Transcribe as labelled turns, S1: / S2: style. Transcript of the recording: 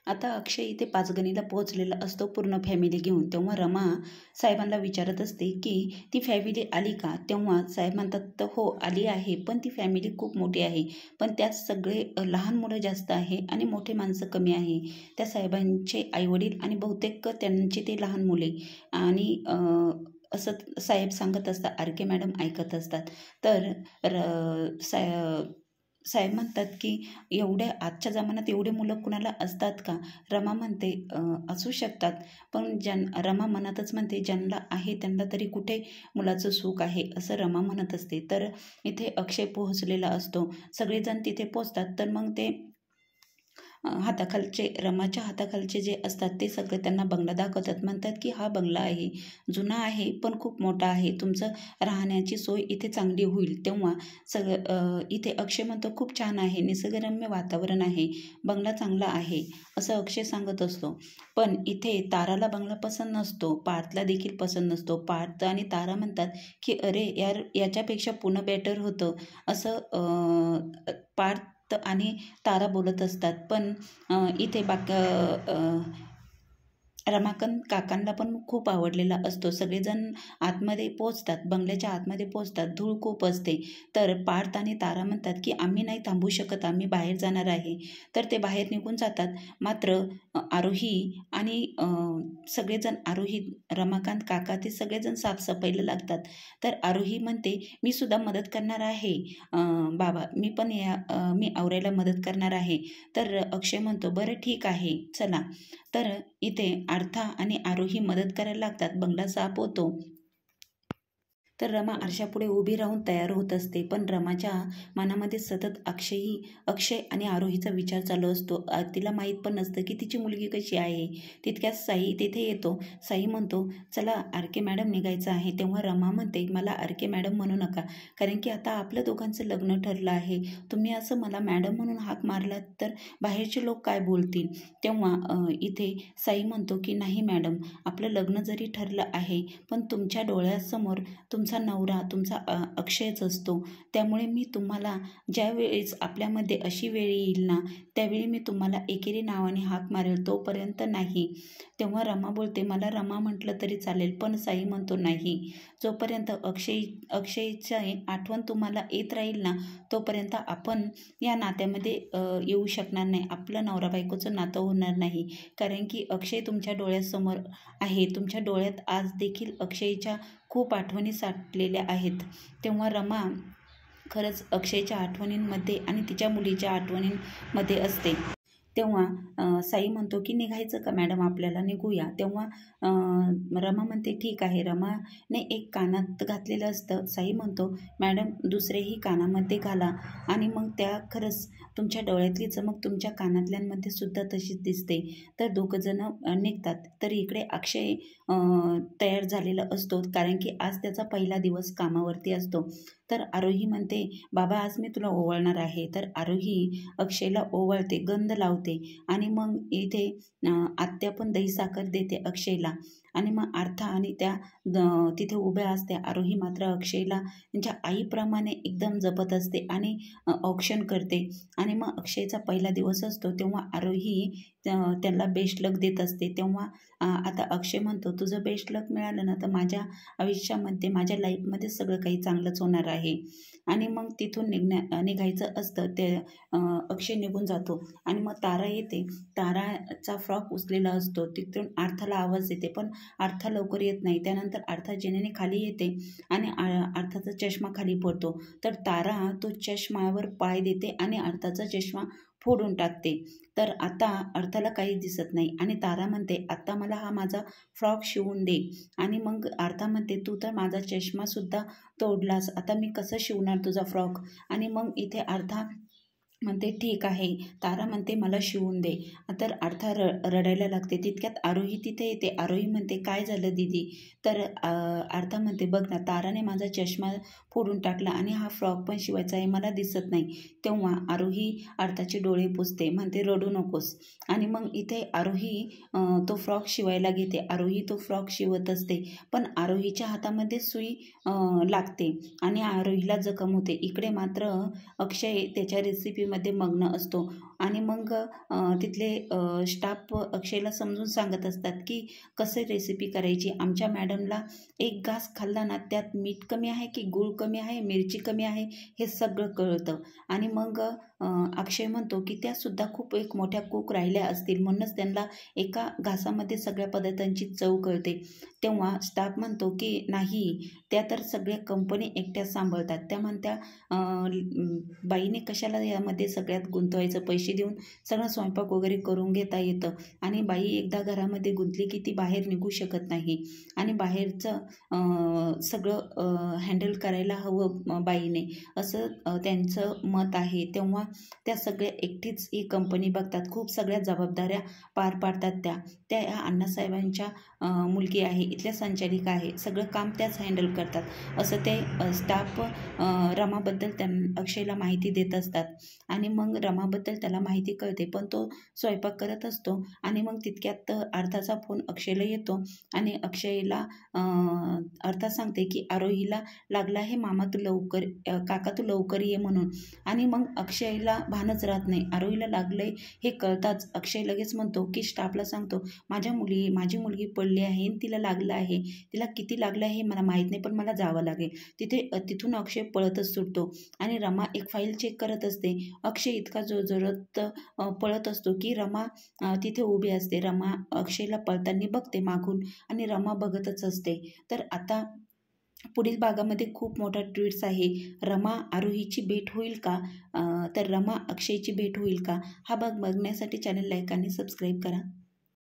S1: आता अक्षय इथे पाचगणीला पोहोचलेला असतो पूर्ण फॅमिली घेऊन. तेव्हा रमा साहेबांना विचारत असते की ती फॅमिली आली का? तेव्हा साहेब म्हणतात तर हो आली आहे, पण ती फॅमिली खूप मोठी आहे, पण त्यात सगळे लहान मुलं जास्त आहे आणि मोठे माणसं कमी आहे. त्या साहेबांचे आईवडील आणि बहुतेक त्यांचे ते लहान मुले आणि असं साहेब सांगत असतात. आर.के. मॅडम ऐकत असतात. तर साहेब म्हणतात की एवढ्या आजच्या जमान्यात एवढे मुलं कुणाला असतात का? रमा म्हणते असू शकतात, पण रमा मनातच म्हणते ज्यांना आहे त्यांना तरी कुठे मुलाचं सुख आहे, असं रमा म्हणत असते. तर इथे अक्षय पोहोचलेला असतो. सगळेजण तिथे पोहोचतात. तर मग ते हाताखालचे रमाच्या हाताखालचे जे असतात ते सगळे त्यांना बंगला दाखवतात. म्हणतात की हा बंगला आहे, जुना आहे पण खूप मोठा आहे, तुमचं राहण्याची सोय इथे चांगली होईल. तेव्हा इथे अक्षय म्हणतो खूप छान आहे, निसर्गरम्य वातावरण आहे, बंगला चांगला आहे, असं अक्षय सांगत असतो. पण इथे ताराला बंगला पसंत नसतो, पार्थला देखील पसंत नसतो. पार्थ आणि तारा म्हणतात की अरे यार याच्यापेक्षा पुणे बेटर होतं, असं पार्थ आणि तारा बोलत असतात. पण इथे रमाकांत काकांना पण खूप आवडलेला असतो. सगळेजण आतमध्ये पोचतात, बंगल्याच्या आतमध्ये पोचतात. धूळ खूप असते. तर पार्थ आणि तारा म्हणतात की आम्ही नाही थांबू शकत, आम्ही बाहेर जाणार आहे. तर ते बाहेर निघून जातात. मात्र आरोही आणि सगळेजण आरोही रमाकांत काका ते सगळेजण साफसफाईला लागतात. तर आरोही म्हणते मी सुद्धा मदत करणार आहे बाबा, मी आवरायला मदत करणार आहे. तर अक्षय म्हणतो बरं ठीक आहे चला. तर इथे आर्था आणि आरोही मदत करायला लागतात. बंगला साफ होतो. तर रमा आरशापुढे उभी राहून तयार होत असते. पण रमाच्या मनामध्ये सतत अक्षय आणि आरोहीचा विचार चालू असतो. तिला माहीत पण नसतं की तिची मुलगी कशी आहे. तितक्यात साई तिथे येतो. साई म्हणतो चला आर.के. मॅडम निघायचं आहे. तेव्हा रमा म्हणते मला आर.के. मॅडम म्हणू नका, कारण की आता आपल्या दोघांचं लग्न ठरलं आहे. तुम्ही असं मला मॅडम म्हणून हाक मारलात तर बाहेरचे लोक काय बोलतील. तेव्हा इथे साई म्हणतो की नाही मॅडम, आपलं लग्न जरी ठरलं आहे पण तुमच्या डोळ्यासमोर तुमचा नवरा तुमचा अक्षयच असतो. त्यामुळे मी तुम्हाला ज्यावेळेस आपल्यामध्ये अशी वेळ येईल ना, त्यावेळी मी तुम्हाला एकेरी नावाने हाक मारेल, तोपर्यंत नाही. तेव्हा रमा बोलते मला रमा म्हटलं तरी चालेल. पण साई म्हणतो नाही, जोपर्यंत अक्षयची आठवण तुम्हाला येत राहील ना, तोपर्यंत आपण या नात्यामध्ये येऊ शकणार नाही. आपलं नवरा बायकोचं नातं होणार नाही. कारण की अक्षय तुमच्या डोळ्यासमोर आहे. तुमच्या डोळ्यात आज देखील अक्षयच्या खूप आठवणी साठलेल्या आहेत. तेव्हा रमा खरंच अक्षयच्या आठवणींमध्ये आणि तिच्या मुलीच्या आठवणींमध्ये असते. तेव्हा साई म्हणतो की निघायचं का मॅडम, आपल्याला निघूया. तेव्हा रमा म्हणते ठीक आहे. रमाने एक कानात घातलेलं असतं. साई म्हणतो मॅडम दुसरेही कानामध्ये घाला आणि मग त्या खरंच तुमच्या डोळ्यातली चमक तुमच्या कानातल्यांमध्ये सुद्धा तशीच दिसते. तर दोघंजणं निघतात. तर इकडे अक्षय तयार झालेला असतो, कारण की आज त्याचा पहिला दिवस कामावरती असतो. तर आरोही म्हणते बाबा आज मी तुला ओवाळणार आहे. तर आरोही अक्षयला ओवाळते, गंध लावते आणि मग इथे आत्या पण दही साखर देते अक्षयला. आणि मग आर्था आणि त्या तिथे उभ्या असते. आरोही मात्र अक्षयला त्यांच्या आईप्रमाणे एकदम जपत असते आणि औक्षण करते. आणि मग अक्षयचा पहिला दिवस असतो. तेव्हा आरोही त्याला बेस्ट लक देत असते. तेव्हा आता अक्षय म्हणतो तुझं बेस्ट लक मिळालं ना तर माझ्या आयुष्यामध्ये माझ्या लाईफमध्ये सगळं काही चांगलंच होणार आहे. आणि मग तिथून निघायचं असतं. ते अक्षय निघून जातो आणि मग तारा येते. ताराचा फ्रॉक उचलेला असतो. तिथून अर्थाला आवाज येते, पण अर्था लवकर येत नाही. त्यानंतर अर्था जिनेने खाली येते आणि अर्थाचा चष्मा खाली पडतो. तर तारा तो चष्मावर पाय देते आणि अर्थाचा चष्मा फोडून टाकते. तर आता अर्थाला काही दिसत नाही आणि तारा म्हणते आत्ता मला हा माझा फ्रॉक शिवून दे. आणि मग अर्था म्हणते तू तर माझा चष्मासुद्धा तोडलास, आता मी कसं शिवणार तुझा फ्रॉक. आणि मग इथे अर्था म्हणते ठीक आहे. तारा म्हणते मला शिवून दे. तर अर्था रडायला लागते. तितक्यात आरोही तिथे येते. आरोही म्हणते काय झालं दीदी. तर अर्था म्हणते बघ ना, ताराने माझा चष्मा फोडून टाकला आणि हा फ्रॉक पण शिवायचा आहे, मला दिसत नाही. तेव्हा आरोही अर्थाचे डोळे पुसते, म्हणते रडू नकोस. आणि मग इथे आरोही तो फ्रॉक शिवायला घेते. आरोही तो फ्रॉक शिवत असते, पण आरोहीच्या हातामध्ये सुई लागते आणि आरोहीला जखम होते. इकडे मात्र अक्षय त्याच्या रेसिपीमध्ये मग्न असतो आणि मग तिथले स्टाफ अक्षयला समजून सांगत असतात की कसं रेसिपी करायची. आमच्या मॅडमला एक घास खाल्ला ना त्यात मीठ कमी आहे की गूळ कमी आहे, मिरची कमी आहे, हे सगळं कळतं. आणि मग अक्षय म्हणतो की त्यासुद्धा खूप एक मोठ्या कुक राहिल्या असतील, म्हणूनच त्यांना एका घासामध्ये सगळ्या पदार्थांची चव कळते. तेव्हा स्टाफ म्हणतो की नाही, त्या तर सगळ्या कंपनी एकट्याच सांभाळतात. त्या म्हणत्या बाईने कशाला यामध्ये सगळ्यात गुंतवायचं, पैसे देऊन सगळं स्वयंपाक वगैरे करून घेता येतं. आणि बाई एकदा घरामध्ये गुंतली की ती बाहेर निघू शकत नाही आणि बाहेरचं सगळं हँडल करायला हवं बाईने, असं त्यांचं मत आहे. तेव्हा त्या सगळ्या एकटीच ही कंपनी बघतात, खूप सगळ्या जबाबदाऱ्या पार पाडतात. त्या या अण्णासाहेबांच्या मुलगी आहे, इथल्या संचालिका आहे, सगळं काम त्याच हँडल करतात, असं ते स्टाफ रमाबद्दल अक्षयला माहिती देत असतात. आणि मग रमाबद्दल त्याला माहिती कळते, पण तो स्वयंपाक करत असतो. आणि मग तितक्यात अर्थाचा फोन अक्षयला येतो आणि अक्षयला अर्था सांगते की आरोहीला लागला आहे, मामा तू लवकर, काका तू लवकर ये म्हणून. आणि मग अक्षयला भानच राहत नाही, आरोहीला लागलंय हे कळताच अक्षय लगेच म्हणतो की स्टाफला सांगतो, माझी मुलगी पडली आहे, तिला लागलं आहे, तिला किती लागलं आहे मला माहीत नाही, पण मला जावं लागेल. तिथून अक्षय पळतच सुटतो आणि रमा एक फाईल चेक करत असते. अक्षय इतका जोरजोरात पळत असतो की रमा तिथे उभी असते. रमा अक्षयला पळताना बघते मागून आणि रमा बघतच असते. तर आता पुढील भागामध्ये खूप मोठा ट्विस्ट आहे. रमा आरोहीची भेट होईल का, तर रमा अक्षयची भेट होईल का, हा भाग बघण्यासाठी चॅनल लाईक आणि सबस्क्राईब करा.